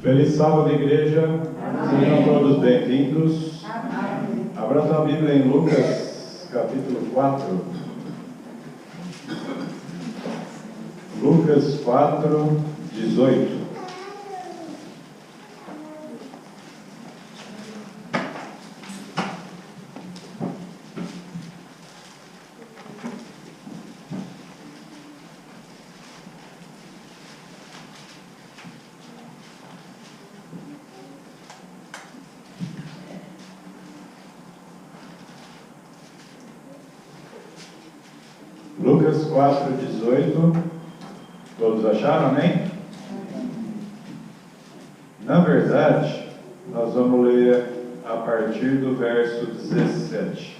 Feliz sábado, igreja. Sejam todos bem-vindos. Abra sua Bíblia em Lucas, capítulo 4. Lucas 4, 18. Lucas 4, 18. Todos acharam, amém? Na verdade, nós vamos ler a partir do verso 17.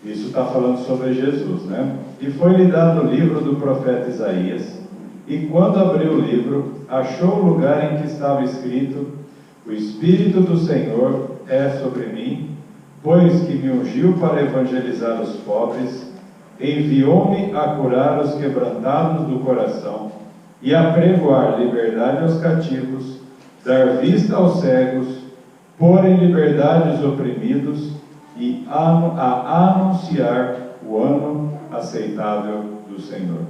Isso está falando sobre Jesus, né? E foi-lhe dado o livro do profeta Isaías, e quando abriu o livro, achou o lugar em que estava escrito: O Espírito do Senhor é sobre mim, pois que me ungiu para evangelizar os pobres, enviou-me a curar os quebrantados do coração e a pregoar liberdade aos cativos, dar vista aos cegos, pôr em liberdade os oprimidos e a anunciar o ano aceitável do Senhor.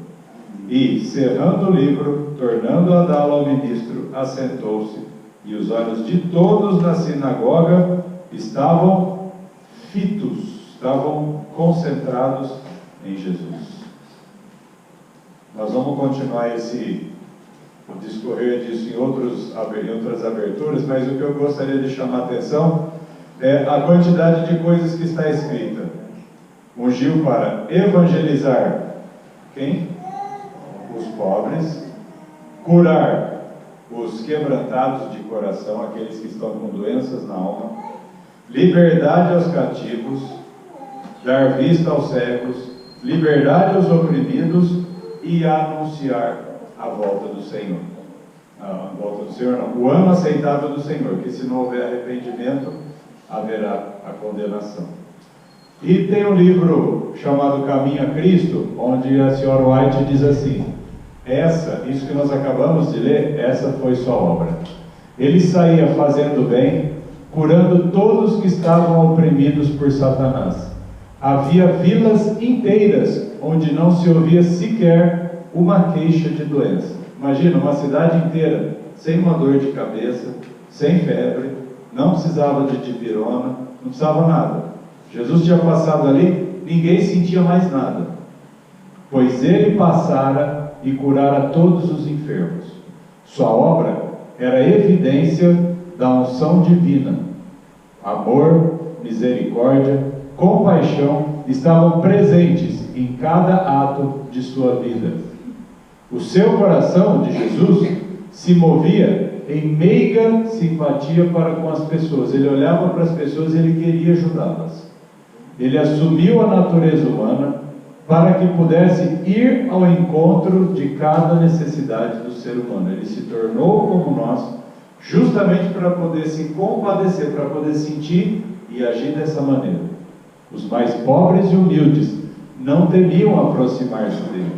E, cerrando o livro, tornando a dá-lo ao ministro, assentou-se, e os olhos de todos na sinagoga estavam fitos, estavam concentrados em Jesus. Nós vamos continuar o discorrer disso em outras aberturas, mas o que eu gostaria de chamar a atenção é a quantidade de coisas que está escrita. Ungiu para evangelizar quem? Os pobres, curar os quebrantados de coração, aqueles que estão com doenças na alma, liberdade aos cativos, dar vista aos cegos, liberdade aos oprimidos e anunciar a volta do Senhor. A volta do Senhor não, o ano aceitável do Senhor, que se não houver arrependimento, haverá a condenação. E tem um livro chamado Caminho a Cristo, onde a senhora White diz assim: isso que nós acabamos de ler, essa foi sua obra. Ele saía fazendo bem, curando todos que estavam oprimidos por Satanás. Havia vilas inteiras onde não se ouvia sequer uma queixa de doença. Imagina, uma cidade inteira sem uma dor de cabeça, sem febre, não precisava de dipirona, não precisava nada. Jesus tinha passado ali, ninguém sentia mais nada, pois ele passara e curara todos os enfermos. Sua obra era evidência da unção divina. Amor, misericórdia, compaixão estavam presentes em cada ato de sua vida. O seu coração, de Jesus, se movia em meiga simpatia para com as pessoas. Ele olhava para as pessoas e ele queria ajudá-las. Ele assumiu a natureza humana para que pudesse ir ao encontro de cada necessidade do ser humano. Ele se tornou como nós, justamente para poder se compadecer, para poder sentir e agir dessa maneira. Os mais pobres e humildes não temiam aproximar-se dele.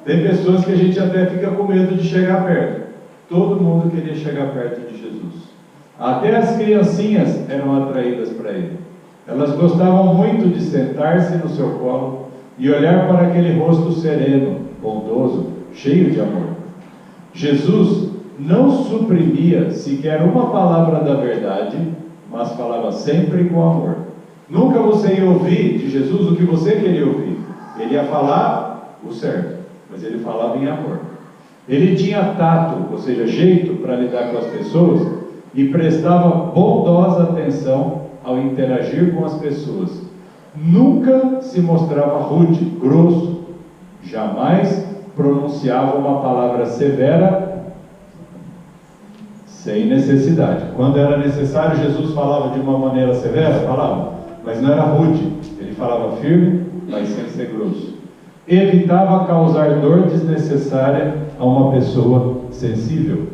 Tem pessoas que a gente até fica com medo de chegar perto. Todo mundo queria chegar perto de Jesus. Até as criancinhas eram atraídas para ele. Elas gostavam muito de sentar-se no seu colo e olhar para aquele rosto sereno, bondoso, cheio de amor. Jesus não suprimia sequer uma palavra da verdade, mas falava sempre com amor. Nunca você ia ouvir de Jesus o que você queria ouvir. Ele ia falar o certo, mas ele falava em amor. Ele tinha tato, ou seja, jeito para lidar com as pessoas, e prestava bondosa atenção ao interagir com as pessoas. Nunca se mostrava rude, grosso, jamais pronunciava uma palavra severa sem necessidade. Quando era necessário, Jesus falava de uma maneira severa, falava, mas não era rude. Ele falava firme, mas sem ser grosso. Evitava causar dor desnecessária a uma pessoa sensível.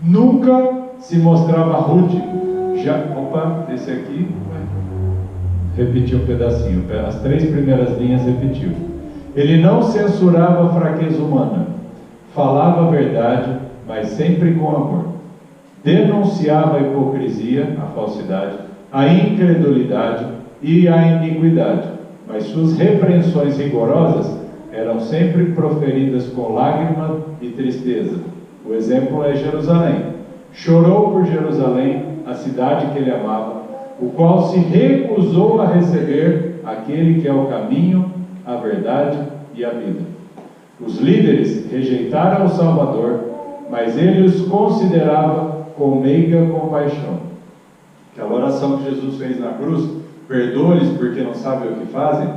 Nunca se mostrava rude. Esse aqui repetiu um pedacinho, as 3 primeiras linhas repetiu. Ele não censurava a fraqueza humana, falava a verdade, mas sempre com amor. denunciava a hipocrisia, a falsidade, a incredulidade e a iniquidade, mas suas repreensões rigorosas eram sempre proferidas com lágrima e tristeza. O exemplo é Jerusalém. Chorou por Jerusalém, a cidade que ele amava, o qual se recusou a receber aquele que é o caminho, a verdade e a vida. Os líderes rejeitaram o Salvador, mas ele os considerava com meiga compaixão. Aquela oração que Jesus fez na cruz, perdoa-lhes porque não sabem o que fazem,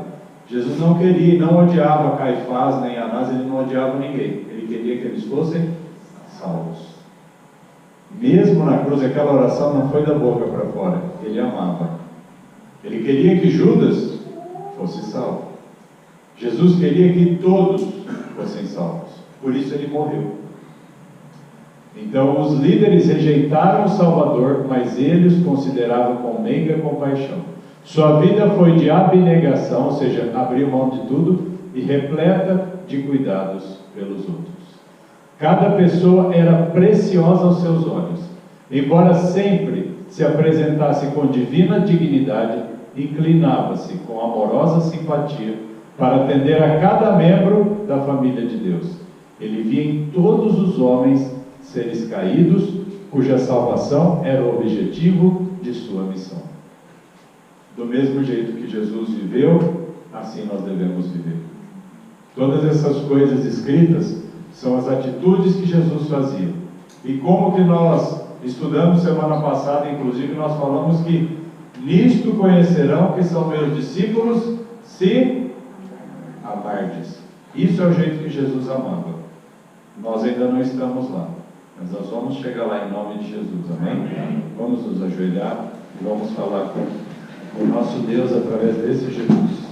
Jesus não queria, não odiava Caifás nem Anás, ele não odiava ninguém, ele queria que eles fossem salvos. Mesmo na cruz, aquela oração não foi da boca para fora, ele amava. Ele queria que Judas fosse salvo. Jesus queria que todos fossem salvos, por isso ele morreu. Então os líderes rejeitaram o Salvador, mas ele os considerava com meiga compaixão. Sua vida foi de abnegação, ou seja, abriu mão de tudo, e repleta de cuidados pelos outros. Cada pessoa era preciosa aos seus olhos. Embora sempre se apresentasse com divina dignidade, inclinava-se com amorosa simpatia para atender a cada membro da família de Deus. Ele via em todos os homens seres caídos, cuja salvação era o objetivo de sua missão. Do mesmo jeito que Jesus viveu, assim nós devemos viver. Todas essas coisas escritas são as atitudes que Jesus fazia. E como que nós estudamos semana passada, inclusive nós falamos que nisto conhecerão que são meus discípulos, se amardes. Isso é o jeito que Jesus amava. Nós ainda não estamos lá, mas nós vamos chegar lá em nome de Jesus, amém? Vamos nos ajoelhar e vamos falar com o nosso Deus através desse Jesus.